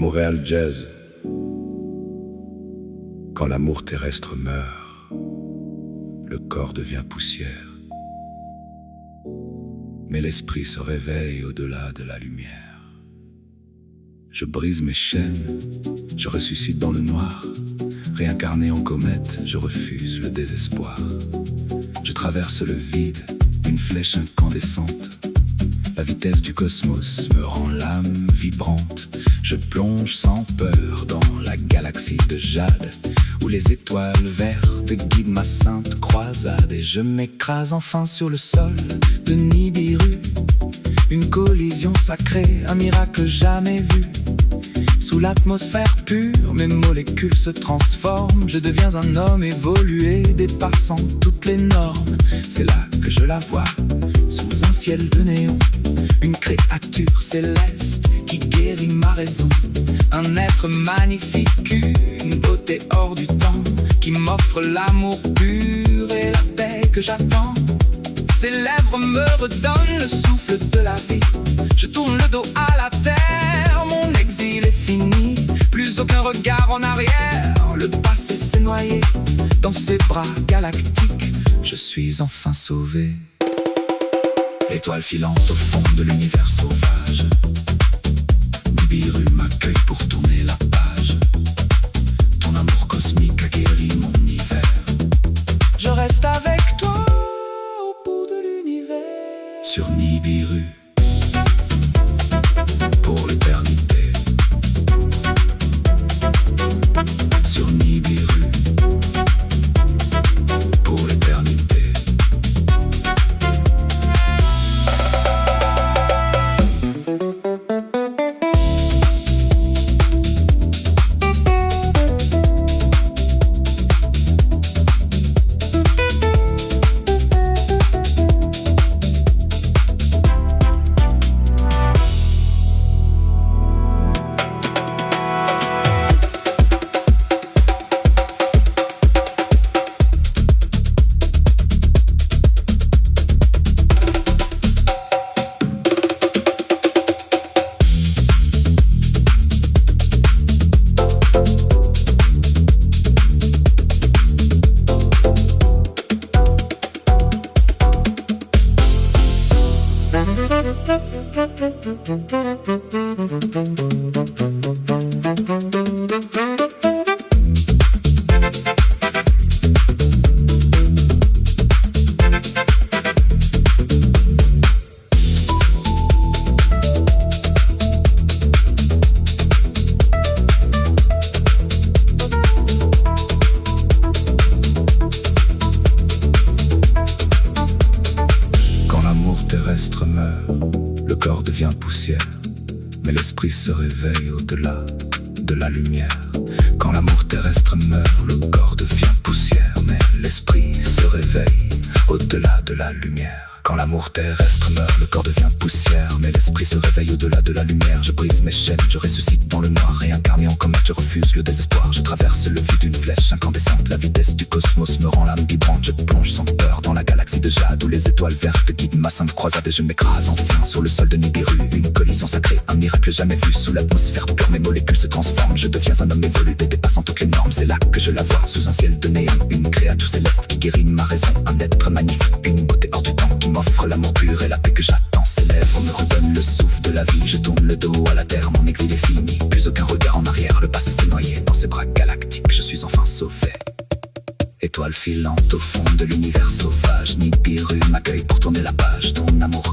Montréal Jazz. Quand l'amour terrestre meurt, le corps devient poussière, mais l'esprit se réveille au-delà de la lumière. Je brise mes chaînes, je ressuscite dans le noir. Réincarné en comète, je refuse le désespoir. Je traverse le vide, une flèche incandescente. La vitesse du cosmos me rend l'âme vibrante. Je plonge sans peur dans la galaxie de jade, où les étoiles vertes guident ma sainte croisade. Et je m'écrase enfin sur le sol de Nibiru. Une collision sacrée, un miracle jamais vu. Sous l'atmosphère pure, mes molécules se transforment. Je deviens un homme évolué, dépassant toutes les normes. C'est là que je la vois, sous un ciel de néon. Une créature céleste qui guérit ma raison. Un être magnifique, une beauté hors du temps, qui m'offre l'amour pur et la paix que j'attends. Ses lèvres me redonnent le souffle de la vie. Je tourne le dos à la terre, mon exil est fini. Plus aucun regard en arrière, le passé s'est noyé dans ses bras galactiques. Je suis enfin sauvé. Étoile filante au fond de l'univers sauvage, Nibiru m'accueille pour tourner la page. Ton amour cosmique a guéri mon hiver. Je reste avec toi au bout de l'univers. Sur Nibiru, pour l'éternité. Sur Nibiru, pour l'éternité. Terrestre meurt, le corps devient poussière, mais l'esprit se réveille au-delà de la lumière. Quand l'amour terrestre meurt, le corps devient poussière, mais l'esprit se réveille au-delà de la lumière. Quand l'amour terrestre meurt, le corps devient poussière, mais l'esprit se réveille au-delà de la lumière. Je brise mes chaînes, je ressuscite dans le noir. Réincarné en comète, je refuse le désespoir. Je traverse le vide d'une flèche incandescente. La vitesse du cosmos me rend l'âme vibrante. Je plonge sans peur dans la galaxie de jade, où les étoiles vertes guident ma sainte croisade. Et je m'écrase enfin sur le sol de Nibiru. Une collision sacrée, un miracle jamais vu. Sous l'atmosphère pure, mes molécules se transforment. Je deviens un homme évolué, dépassant toutes les normes. C'est là que je la vois, sous un ciel de néon. Une créature céleste qui guérit ma raison. Un être magnifique, une beauté hors du temps, qui m'offre l'amour pur et la paix que j'attends. Ses lèvres me redonnent le souffle de la vie. Je tourne le dos à la terre, mon exil est fini. Plus aucun regard en arrière, le passé s'est noyé dans ses bras galactiques. Je suis enfin sauvé. Étoile filante au fond de l'univers sauvage, Nibiru m'accueille pour tourner la page. Ton amour